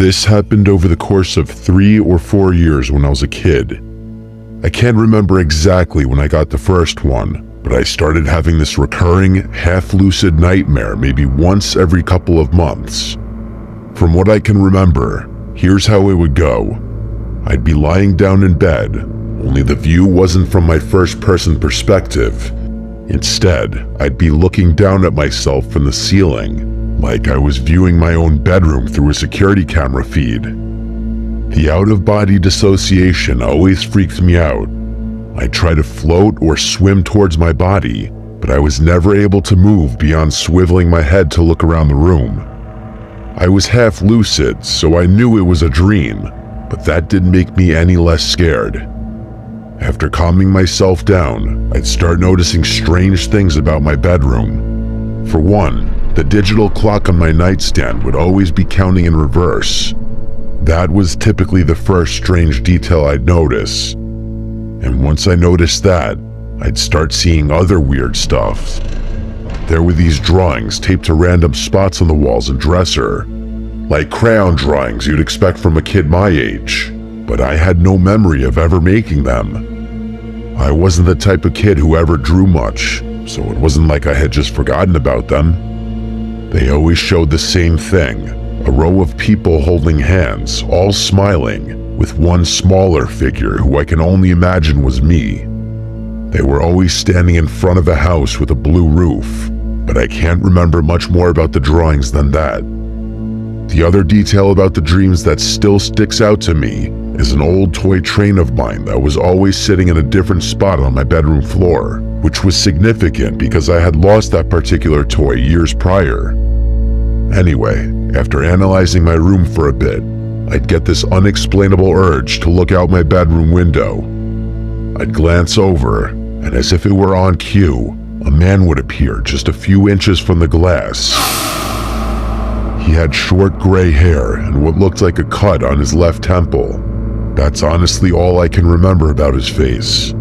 This happened over the course of 3 or 4 years when I was a kid. I can't remember exactly when I got the first one, but I started having this recurring, half-lucid nightmare maybe once every couple of months. From what I can remember, here's how it would go. I'd be lying down in bed, only the view wasn't from my first-person perspective. Instead, I'd be looking down at myself from the ceiling, like I was viewing my own bedroom through a security camera feed. The out-of-body dissociation always freaked me out. I'd try to float or swim towards my body, but I was never able to move beyond swiveling my head to look around the room. I was half lucid, so I knew it was a dream, but that didn't make me any less scared. After calming myself down, I'd start noticing strange things about my bedroom. For one, the digital clock on my nightstand would always be counting in reverse. That was typically the first strange detail I'd notice. And once I noticed that, I'd start seeing other weird stuff. There were these drawings taped to random spots on the walls and dresser, like crayon drawings you'd expect from a kid my age, but I had no memory of ever making them. I wasn't the type of kid who ever drew much, so it wasn't like I had just forgotten about them. They always showed the same thing, a row of people holding hands, all smiling, with one smaller figure who I can only imagine was me. They were always standing in front of a house with a blue roof, but I can't remember much more about the drawings than that. The other detail about the dreams that still sticks out to me is an old toy train of mine that was always sitting in a different spot on my bedroom floor, which was significant because I had lost that particular toy years prior. Anyway, after analyzing my room for a bit, I'd get this unexplainable urge to look out my bedroom window. I'd glance over, and as if it were on cue, a man would appear just a few inches from the glass. He had short gray hair and what looked like a cut on his left temple. That's honestly all I can remember about his face.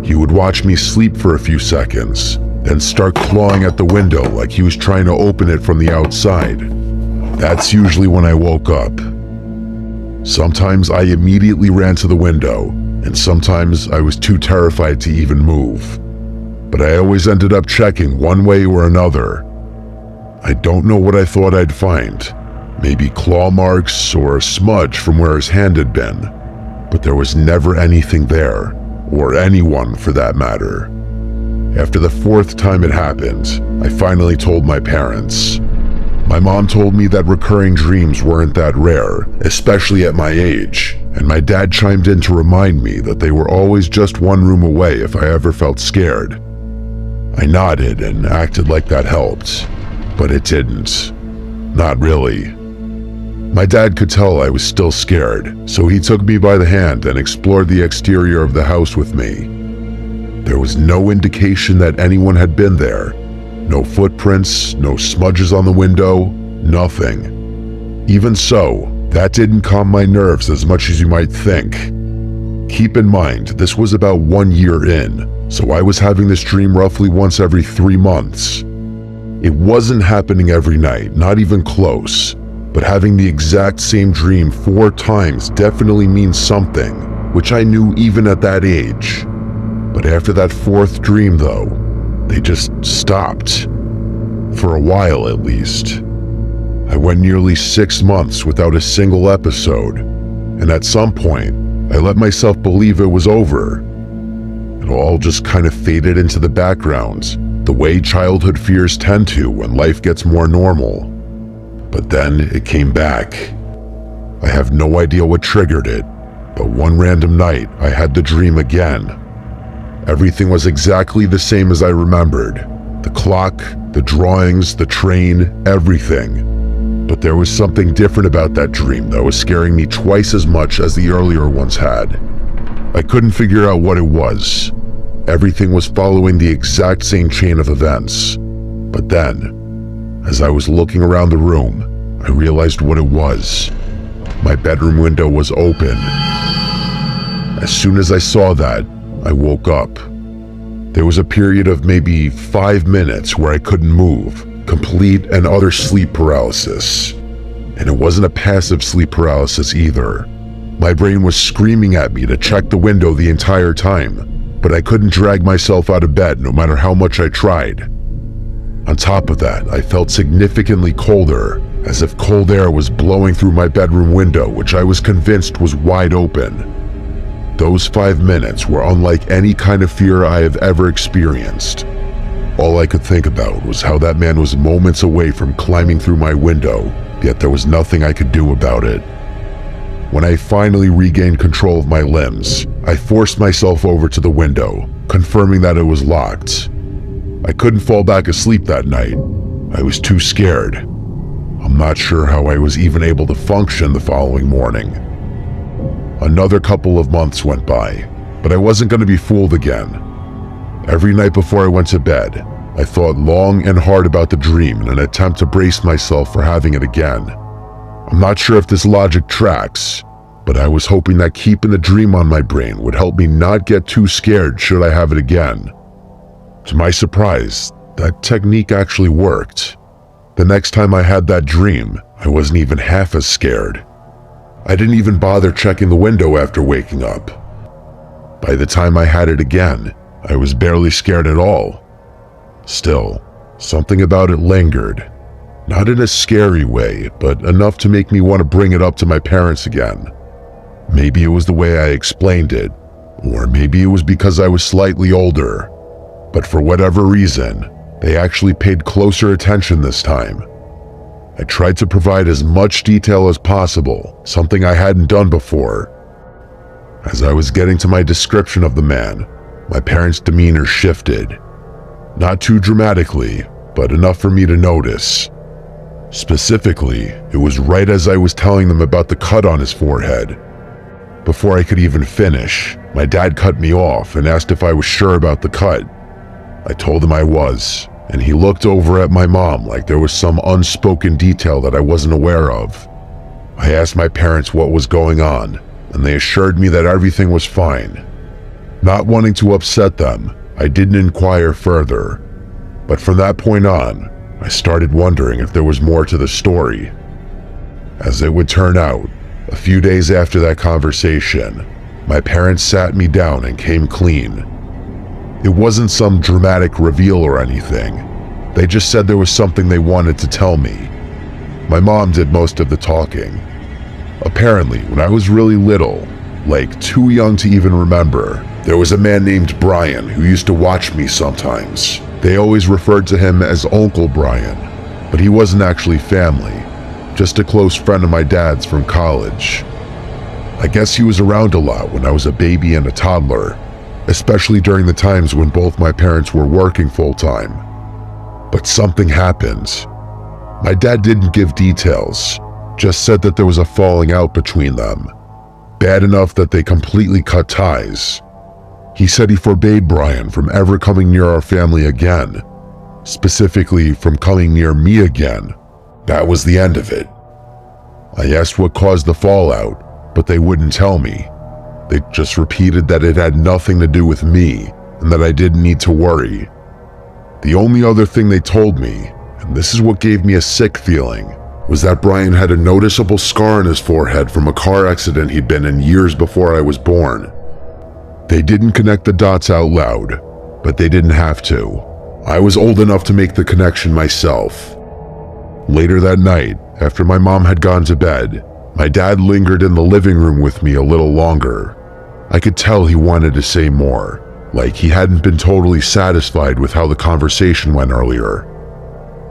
He would watch me sleep for a few seconds, then start clawing at the window like he was trying to open it from the outside. That's usually when I woke up. Sometimes I immediately ran to the window, and sometimes I was too terrified to even move. But I always ended up checking one way or another. I don't know what I thought I'd find. Maybe claw marks or a smudge from where his hand had been. But there was never anything there, or anyone for that matter. After the 4th time it happened, I finally told my parents. My mom told me that recurring dreams weren't that rare, especially at my age, and my dad chimed in to remind me that they were always just one room away if I ever felt scared. I nodded and acted like that helped, but it didn't. Not really. My dad could tell I was still scared, so he took me by the hand and explored the exterior of the house with me. There was no indication that anyone had been there. No footprints, no smudges on the window, nothing. Even so, that didn't calm my nerves as much as you might think. Keep in mind, this was about 1 year in, so I was having this dream roughly once every 3 months. It wasn't happening every night, not even close, but having the exact same dream 4 times definitely means something, which I knew even at that age. But after that 4th dream though, they just stopped. For a while at least. I went nearly 6 months without a single episode, and at some point, I let myself believe it was over. It all just kind of faded into the background, the way childhood fears tend to when life gets more normal. But then it came back. I have no idea what triggered it, but one random night I had the dream again. Everything was exactly the same as I remembered. The clock, the drawings, the train, everything. But there was something different about that dream that was scaring me twice as much as the earlier ones had. I couldn't figure out what it was. Everything was following the exact same chain of events. But then, as I was looking around the room, I realized what it was. My bedroom window was open. As soon as I saw that, I woke up. There was a period of maybe 5 minutes where I couldn't move, complete and utter sleep paralysis. And it wasn't a passive sleep paralysis either. My brain was screaming at me to check the window the entire time, but I couldn't drag myself out of bed no matter how much I tried. On top of that, I felt significantly colder, as if cold air was blowing through my bedroom window, which I was convinced was wide open. Those 5 minutes were unlike any kind of fear I have ever experienced. All I could think about was how that man was moments away from climbing through my window, yet there was nothing I could do about it. When I finally regained control of my limbs, I forced myself over to the window, confirming that it was locked. I couldn't fall back asleep that night. I was too scared. I'm not sure how I was even able to function the following morning. Another couple of months went by, but I wasn't going to be fooled again. Every night before I went to bed, I thought long and hard about the dream in an attempt to brace myself for having it again. I'm not sure if this logic tracks, but I was hoping that keeping the dream on my brain would help me not get too scared should I have it again. To my surprise, that technique actually worked. The next time I had that dream, I wasn't even half as scared. I didn't even bother checking the window after waking up. By the time I had it again, I was barely scared at all. Still, something about it lingered. Not in a scary way, but enough to make me want to bring it up to my parents again. Maybe it was the way I explained it, or maybe it was because I was slightly older. But for whatever reason, they actually paid closer attention this time. I tried to provide as much detail as possible, something I hadn't done before. As I was getting to my description of the man, my parents' demeanor shifted. Not too dramatically, but enough for me to notice. Specifically, it was right as I was telling them about the cut on his forehead. Before I could even finish, my dad cut me off and asked if I was sure about the cut. I told him I was, and he looked over at my mom like there was some unspoken detail that I wasn't aware of. I asked my parents what was going on, and they assured me that everything was fine. Not wanting to upset them, I didn't inquire further. But from that point on, I started wondering if there was more to the story. As it would turn out, a few days after that conversation, my parents sat me down and came clean. It wasn't some dramatic reveal or anything. They just said there was something they wanted to tell me. My mom did most of the talking. Apparently, when I was really little, like too young to even remember, there was a man named Brian who used to watch me sometimes. They always referred to him as Uncle Brian, but he wasn't actually family, just a close friend of my dad's from college. I guess he was around a lot when I was a baby and a toddler, especially during the times when both my parents were working full-time. But something happened. My dad didn't give details, just said that there was a falling out between them. Bad enough that they completely cut ties. He said he forbade Brian from ever coming near our family again, specifically from coming near me again. That was the end of it. I asked what caused the fallout, but they wouldn't tell me. They just repeated that it had nothing to do with me and that I didn't need to worry. The only other thing they told me, and this is what gave me a sick feeling, was that Brian had a noticeable scar on his forehead from a car accident he'd been in years before I was born. They didn't connect the dots out loud, but they didn't have to. I was old enough to make the connection myself. Later that night, after my mom had gone to bed, my dad lingered in the living room with me a little longer. I could tell he wanted to say more, like he hadn't been totally satisfied with how the conversation went earlier.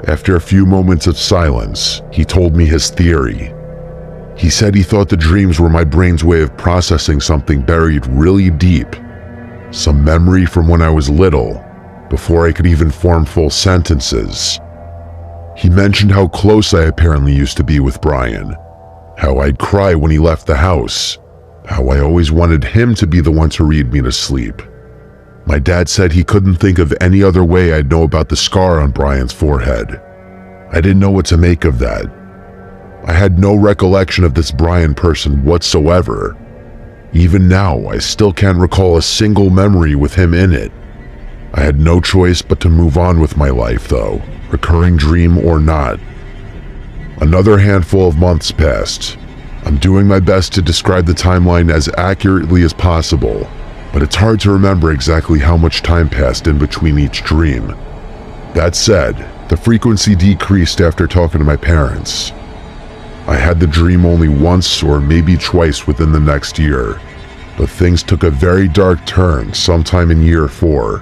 After a few moments of silence, he told me his theory. He said he thought the dreams were my brain's way of processing something buried really deep, some memory from when I was little, before I could even form full sentences. He mentioned how close I apparently used to be with Brian, how I'd cry when he left the house, how I always wanted him to be the one to read me to sleep. My dad said he couldn't think of any other way I'd know about the scar on Brian's forehead. I didn't know what to make of that. I had no recollection of this Brian person whatsoever. Even now, I still can't recall a single memory with him in it. I had no choice but to move on with my life though, recurring dream or not. Another handful of months passed. I'm doing my best to describe the timeline as accurately as possible, but it's hard to remember exactly how much time passed in between each dream. That said, the frequency decreased after talking to my parents. I had the dream only once or maybe twice within the next year, but things took a very dark turn sometime in year 4.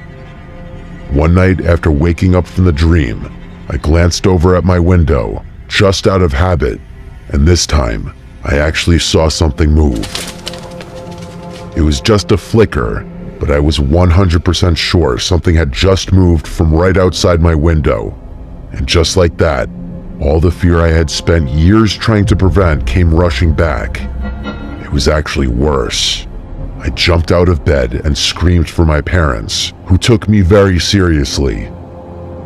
One night after waking up from the dream, I glanced over at my window, just out of habit, and this time, I actually saw something move. It was just a flicker, but I was 100% sure something had just moved from right outside my window. And just like that, all the fear I had spent years trying to prevent came rushing back. It was actually worse. I jumped out of bed and screamed for my parents, who took me very seriously.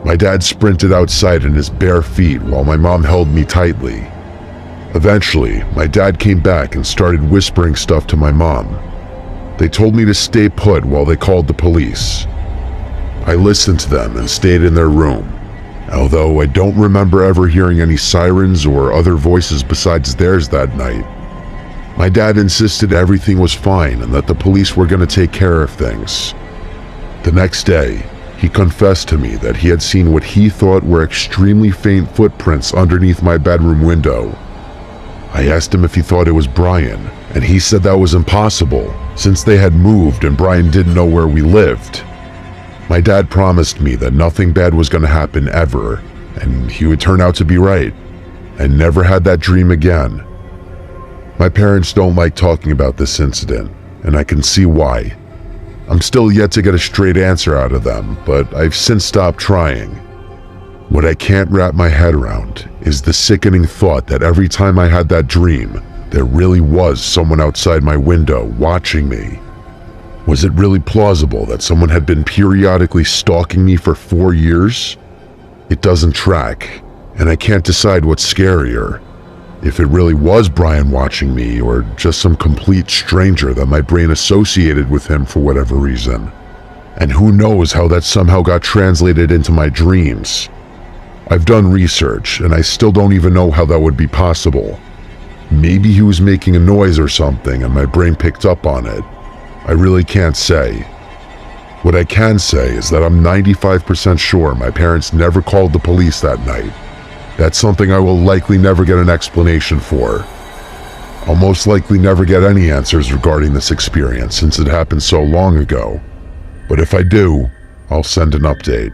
My dad sprinted outside in his bare feet while my mom held me tightly. Eventually, my dad came back and started whispering stuff to my mom. They told me to stay put while they called the police. I listened to them and stayed in their room, although I don't remember ever hearing any sirens or other voices besides theirs that night. My dad insisted everything was fine and that the police were going to take care of things. The next day, he confessed to me that he had seen what he thought were extremely faint footprints underneath my bedroom window. I asked him if he thought it was Brian, and he said that was impossible, since they had moved and Brian didn't know where we lived. My dad promised me that nothing bad was going to happen ever, and he would turn out to be right. I never had that dream again. My parents don't like talking about this incident, and I can see why. I'm still yet to get a straight answer out of them, but I've since stopped trying. What I can't wrap my head around is the sickening thought that every time I had that dream, there really was someone outside my window watching me. Was it really plausible that someone had been periodically stalking me for 4 years? It doesn't track, and I can't decide what's scarier. If it really was Brian watching me, or just some complete stranger that my brain associated with him for whatever reason. And who knows how that somehow got translated into my dreams. I've done research, and I still don't even know how that would be possible. Maybe he was making a noise or something and my brain picked up on it. I really can't say. What I can say is that I'm 95% sure my parents never called the police that night. That's something I will likely never get an explanation for. I'll most likely never get any answers regarding this experience since it happened so long ago. But if I do, I'll send an update.